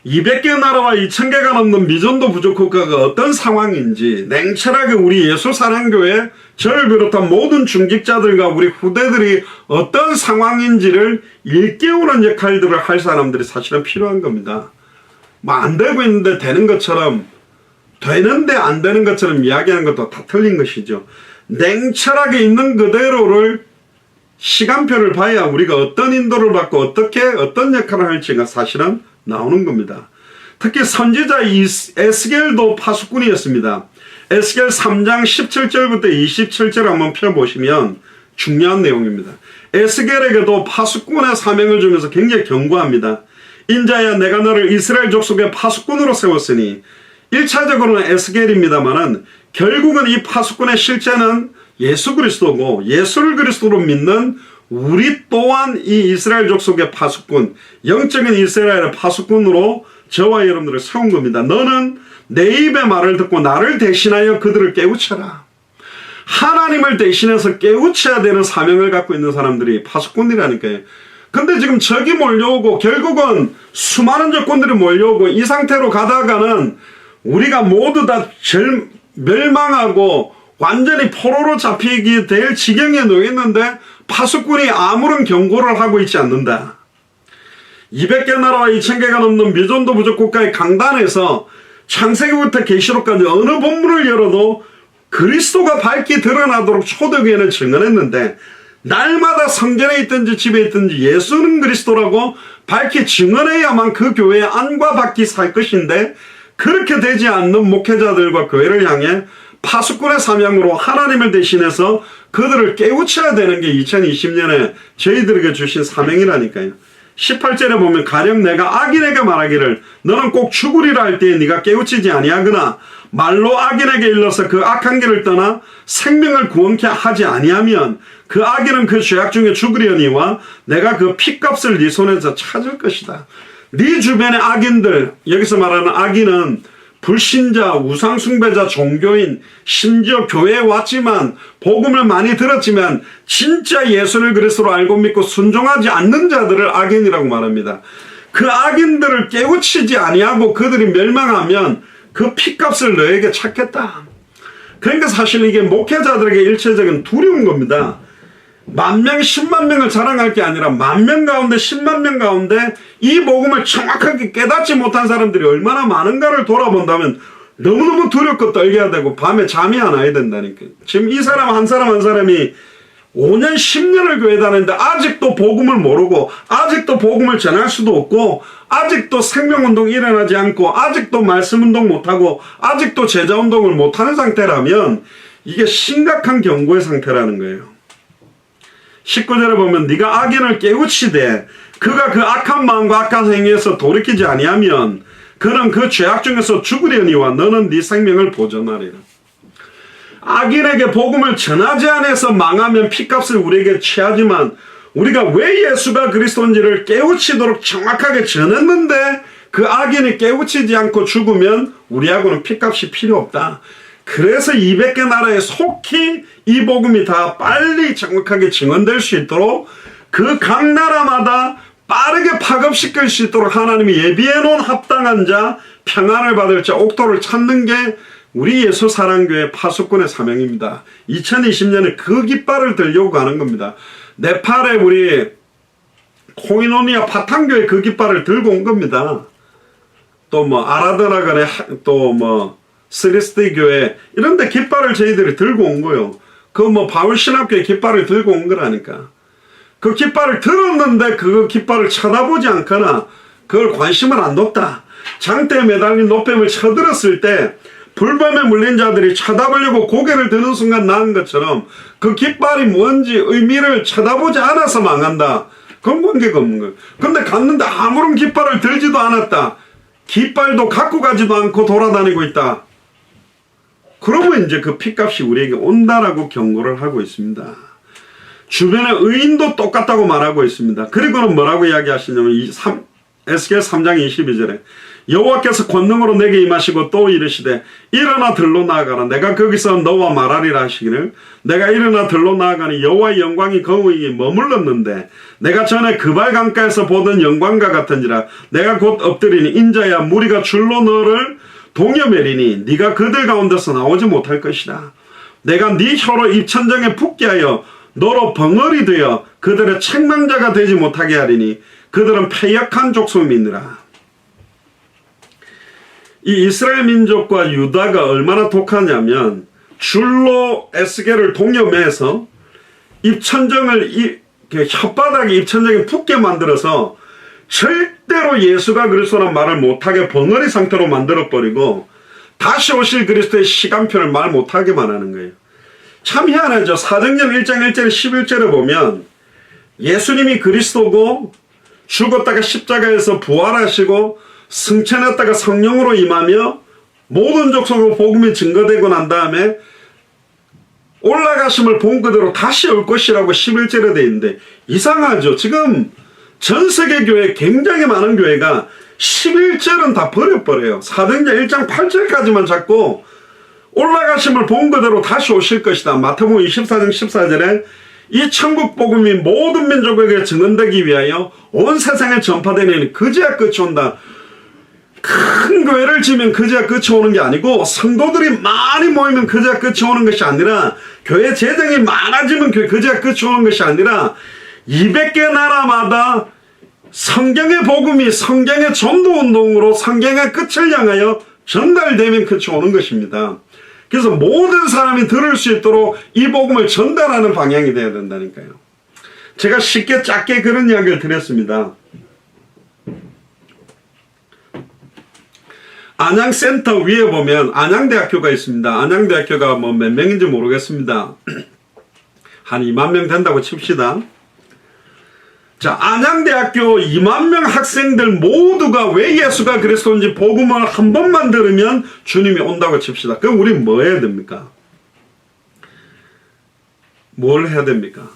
200개 나라와 2000개가 넘는 미전도 부족 국가가 어떤 상황인지 냉철하게 우리 예수사랑교회 저를 비롯한 모든 중직자들과 우리 후대들이 어떤 상황인지를 일깨우는 역할들을 할 사람들이 사실은 필요한 겁니다. 뭐 안 되고 있는데 되는 것처럼 되는데 안 되는 것처럼 이야기하는 것도 다 틀린 것이죠. 냉철하게 있는 그대로를 시간표를 봐야 우리가 어떤 인도를 받고 어떻게 어떤 역할을 할지가 사실은 나오는 겁니다. 특히 선지자 에스겔도 파수꾼이었습니다. 에스겔 3장 17절부터 27절 한번 펴보시면 중요한 내용입니다. 에스겔에게도 파수꾼의 사명을 주면서 굉장히 경고합니다. 인자야 내가 너를 이스라엘 족속의 파수꾼으로 세웠으니 1차적으로는 에스겔입니다만은 결국은 이 파수꾼의 실제는 예수 그리스도고 예수를 그리스도로 믿는 우리 또한 이 이스라엘 족속의 파수꾼, 영적인 이스라엘의 파수꾼으로 저와 여러분들을 세운 겁니다. 너는 내 입의 말을 듣고 나를 대신하여 그들을 깨우쳐라. 하나님을 대신해서 깨우쳐야 되는 사명을 갖고 있는 사람들이 파수꾼이라니까요. 근데 지금 적이 몰려오고 결국은 수많은 적군들이 몰려오고 이 상태로 가다가는 우리가 모두 다 멸망하고 완전히 포로로 잡히게 될 지경에 놓였는데 파수꾼이 아무런 경고를 하고 있지 않는다. 200개 나라와 2000개가 넘는 미전도 부족 국가의 강단에서 창세기부터 계시록까지 어느 본문을 열어도 그리스도가 밝게 드러나도록 초대교회는 증언했는데 날마다 성전에 있든지 집에 있든지 예수는 그리스도라고 밝히 증언해야만 그 교회의 안과 밖이 살 것인데 그렇게 되지 않는 목회자들과 교회를 향해 파수꾼의 사명으로 하나님을 대신해서 그들을 깨우쳐야 되는 게 2020년에 저희들에게 주신 사명이라니까요. 18절에 보면 가령 내가 악인에게 말하기를 너는 꼭 죽으리라 할 때에 네가 깨우치지 아니하거나 말로 악인에게 일러서 그 악한 길을 떠나 생명을 구원케 하지 아니하면 그 악인은 그 죄악 중에 죽으려니와 내가 그 핏값을 네 손에서 찾을 것이다. 네 주변의 악인들, 여기서 말하는 악인은 불신자, 우상숭배자, 종교인, 심지어 교회에 왔지만 복음을 많이 들었지만 진짜 예수를 그리스도로 알고 믿고 순종하지 않는 자들을 악인이라고 말합니다. 그 악인들을 깨우치지 아니하고 그들이 멸망하면 그 핏값을 너에게 찾겠다. 그러니까 사실 이게 목회자들에게 일체적인 두려운 겁니다. 10,000명, 10만 명을 자랑할 게 아니라 10,000명 가운데 10만 명 가운데 이 복음을 정확하게 깨닫지 못한 사람들이 얼마나 많은가를 돌아본다면 너무너무 두렵고 떨게 되고 밤에 잠이 안 와야 된다니까요. 지금 이 사람 한 사람 한 사람이 5년 10년을 교회 다니는데 아직도 복음을 모르고 아직도 복음을 전할 수도 없고 아직도 생명운동 일어나지 않고 아직도 말씀운동 못하고 아직도 제자운동을 못하는 상태라면 이게 심각한 경고의 상태라는 거예요. 19절에 보면 네가 악인을 깨우치되 그가 그 악한 마음과 악한 행위에서 돌이키지 아니하면 그는 그 죄악 중에서 죽으려니와 너는 네 생명을 보존하리라. 악인에게 복음을 전하지 않아서 망하면 핏값을 우리에게 취하지만 우리가 왜 예수가 그리스도인지를 깨우치도록 정확하게 전했는데 그 악인이 깨우치지 않고 죽으면 우리하고는 핏값이 필요 없다. 그래서 200개 나라에 속히 이 복음이 다 빨리 정확하게 증언될 수 있도록 그 각 나라마다 빠르게 파급시킬 수 있도록 하나님이 예비해놓은 합당한 자, 평안을 받을 자, 옥토를 찾는 게 우리 예수사랑교회 파수꾼의 사명입니다. 2020년에 그 깃발을 들려고 가는 겁니다. 네팔에 우리 코이노니아 파탕교회 그 깃발을 들고 온 겁니다. 또 뭐 아라드나간에 또 뭐 스리스티 교회 이런데 깃발을 저희들이 들고 온 거예요. 그 뭐 바울신학교에 깃발을 들고 온 거라니까. 그 깃발을 들었는데 그 깃발을 쳐다보지 않거나 그걸 관심을 안 뒀다. 장대에 매달린 노뱀을 쳐들었을 때 불뱀에 물린 자들이 쳐다보려고 고개를 드는 순간 나은 것처럼 그 깃발이 뭔지 의미를 쳐다보지 않아서 망한다. 그건 관계가 없는 거예요. 근데 갔는데 아무런 깃발을 들지도 않았다. 깃발도 갖고 가지도 않고 돌아다니고 있다. 그러면 이제 그 핏값이 우리에게 온다라고 경고를 하고 있습니다. 주변의 의인도 똑같다고 말하고 있습니다. 그리고는 뭐라고 이야기하시냐면 에스겔 3장 22절에 여호와께서 권능으로 내게 임하시고 또 이르시되 일어나 들로 나아가라. 내가 거기서 너와 말하리라 하시기를 내가 일어나 들로 나아가니 여호와의 영광이 그 위에 머물렀는데 내가 전에 그발 강가에서 보던 영광과 같은지라. 내가 곧 엎드리니 인자야 무리가 줄로 너를 동여매리니 네가 그들 가운데서 나오지 못할 것이다. 내가 네 혀로 입천장에 붙게 하여 너로 벙어리 되어 그들의 책망자가 되지 못하게 하리니 그들은 패역한 족속이니라. 이 이스라엘 민족과 유다가 얼마나 독하냐면 줄로 에스겔을 동여매서 입천정을 혓바닥에 입천정에 붙게 만들어서 절대로 예수가 그리스도란 말을 못하게 벙어리 상태로 만들어버리고 다시 오실 그리스도의 시간표를 말 못하게만 하는 거예요. 참 희한하죠. 사도행전 1장 1절 11절에 보면 예수님이 그리스도고 죽었다가 십자가에서 부활하시고 승천했다가 성령으로 임하며 모든 족속으로 복음이 증거되고 난 다음에 올라가심을 본 그대로 다시 올 것이라고 11절에 되어 있는데 이상하죠. 지금 전 세계 교회 굉장히 많은 교회가 11절은 다 버려버려요. 사도행전 1장 8절까지만 잡고 올라가심을 본 그대로 다시 오실 것이다. 마태복음 24장 14절에 이 천국 복음이 모든 민족에게 증언되기 위하여 온 세상에 전파되는 그제야 끝이 온다. 큰 교회를 지으면 그제야 끝이 오는 게 아니고 성도들이 많이 모이면 그제야 끝이 오는 것이 아니라 교회 재정이 많아지면 그제야 끝이 오는 것이 아니라 200개 나라마다 성경의 복음이 성경의 전도운동으로 성경의 끝을 향하여 전달되면 끝이 오는 것입니다. 그래서 모든 사람이 들을 수 있도록 이 복음을 전달하는 방향이 되어야 된다니까요. 제가 쉽게 짧게 그런 이야기를 드렸습니다. 안양센터 위에 보면 안양대학교가 있습니다. 안양대학교가 뭐 몇 명인지 모르겠습니다. 한 2만 명 된다고 칩시다. 자, 안양대학교 2만 명 학생들 모두가 왜 예수가 그리스도인지 복음을 한 번만 들으면 주님이 온다고 칩시다. 그럼 우리 뭐 해야 됩니까? 뭘 해야 됩니까?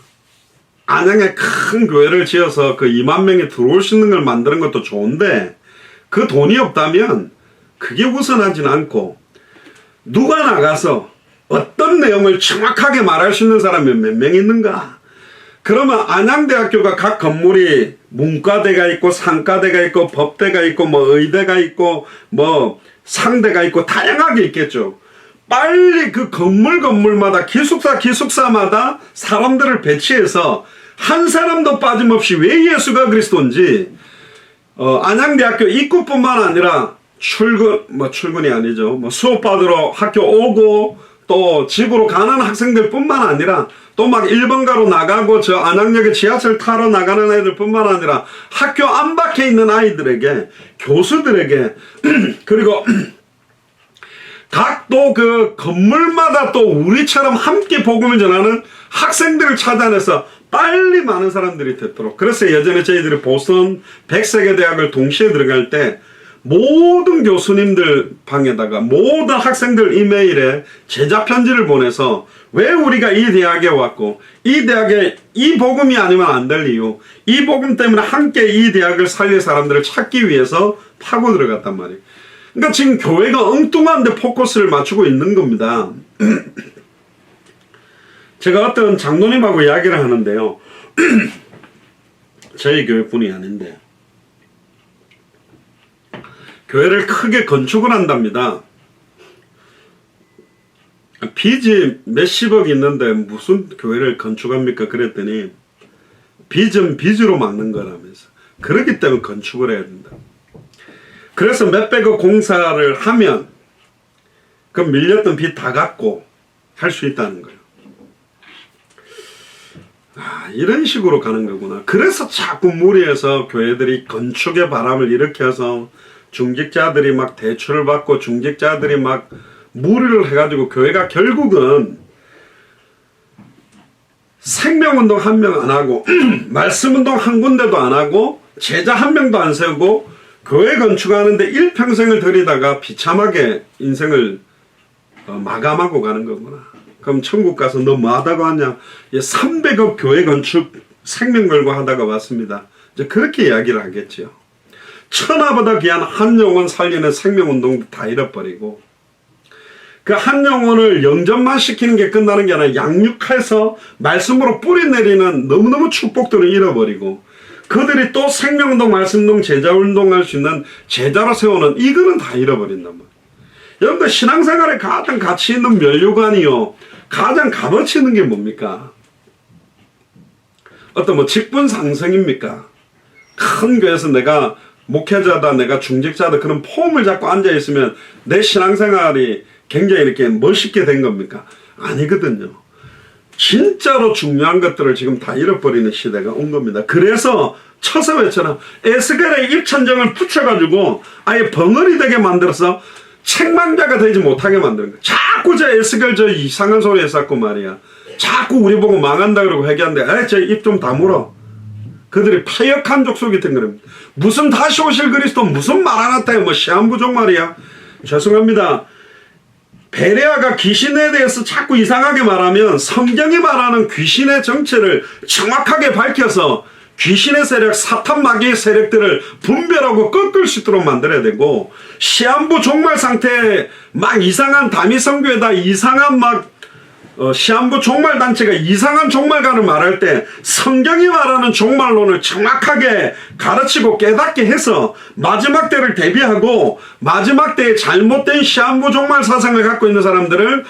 안양에 큰 교회를 지어서 그 2만 명이 들어올 수 있는 걸 만드는 것도 좋은데 그 돈이 없다면 그게 우선하진 않고 누가 나가서 어떤 내용을 정확하게 말할 수 있는 사람이 몇 명 있는가? 그러면 안양대학교가 각 건물이 문과대가 있고 상과대가 있고 법대가 있고 뭐 의대가 있고 뭐 상대가 있고 다양하게 있겠죠. 빨리 그 건물마다 기숙사마다 사람들을 배치해서 한 사람도 빠짐없이 왜 예수가 그리스도인지 안양대학교 입구뿐만 아니라 출근이 아니죠. 뭐 수업 받으러 학교 오고 또 집으로 가는 학생들뿐만 아니라 또 막 1번가로 나가고 저 안양역에 지하철 타러 나가는 애들 뿐만 아니라 학교 안팎에 있는 아이들에게 교수들에게 그리고 각 또 그 건물마다 또 우리처럼 함께 복음을 전하는 학생들을 찾아내서 빨리 많은 사람들이 됐도록. 그래서 예전에 저희들이 보스턴 100세계 대학을 동시에 들어갈 때 모든 교수님들 방에다가 모든 학생들 이메일에 제자 편지를 보내서 왜 우리가 이 대학에 왔고 이 대학에 이 복음이 아니면 안 될 이유, 이 복음 때문에 함께 이 대학을 살릴 사람들을 찾기 위해서 파고 들어갔단 말이에요. 그러니까 지금 교회가 엉뚱한데 포커스를 맞추고 있는 겁니다. 제가 어떤 장로님하고 이야기를 하는데요. 저희 교회 분이 아닌데 교회를 크게 건축을 한답니다. 빚이 몇십억 있는데 무슨 교회를 건축합니까? 그랬더니 빚은 빚으로 막는 거라면서. 그렇기 때문에 건축을 해야 된다. 그래서 몇백억 공사를 하면 그 밀렸던 빚 다 갚고 할 수 있다는 거예요. 이런 식으로 가는 거구나. 그래서 자꾸 무리해서 교회들이 건축의 바람을 일으켜서 중직자들이 막 대출을 받고 중직자들이 막 무리를 해가지고 교회가 결국은 생명운동 한 명 안 하고 말씀운동 한 군데도 안 하고 제자 한 명도 안 세우고 교회 건축하는데 일평생을 들이다가 비참하게 인생을 마감하고 가는 거구나. 그럼 천국 가서 너 뭐 하다가 왔냐? 300억 교회 건축 생명 걸고 하다가 왔습니다. 이제 그렇게 이야기를 하겠죠. 천하보다 귀한 한 영혼 살리는 생명운동도 다 잃어버리고 그 한 영혼을 영접만 시키는 게 끝나는 게 아니라 양육해서 말씀으로 뿌리 내리는 너무너무 축복들을 잃어버리고 그들이 또 생명운동, 말씀운동, 제자운동 할 수 있는 제자로 세우는 이거는 다 잃어버린단 말이에요. 여러분들 신앙생활에 가장 가치 있는 면류관이요. 가장 값어치 있는 게 뭡니까? 어떤 뭐 직분 상승입니까? 큰 교회에서 내가 목회자다, 내가 중직자다 그런 폼을 잡고 앉아있으면 내 신앙생활이 굉장히 이렇게 멋있게 된 겁니까? 아니거든요. 진짜로 중요한 것들을 지금 다 잃어버리는 시대가 온 겁니다. 그래서 처세회처럼 에스겔의 입천정을 붙여가지고 아예 벙어리 되게 만들어서 책망자가 되지 못하게 만드는 거야. 자꾸 저 에스겔 저 이상한 소리 했었고 말이야. 자꾸 우리 보고 망한다 그러고 회개하는데 저 입 좀 다물어. 그들이 파역한 족속이 된 겁니다. 무슨 다시 오실 그리스도 무슨 마라나타야 뭐 시한부족 말이야. 죄송합니다. 베레아가 귀신에 대해서 자꾸 이상하게 말하면 성경이 말하는 귀신의 정체를 정확하게 밝혀서 귀신의 세력, 사탄 마귀의 세력들을 분별하고 꺾을 수 있도록 만들어야 되고 시한부 종말 상태에 막 이상한 다미성교회다 이상한 막 시한부 종말단체가 이상한 종말관을 말할 때 성경이 말하는 종말론을 정확하게 가르치고 깨닫게 해서 마지막 때를 대비하고 마지막 때에 잘못된 시한부 종말 사상을 갖고 있는 사람들을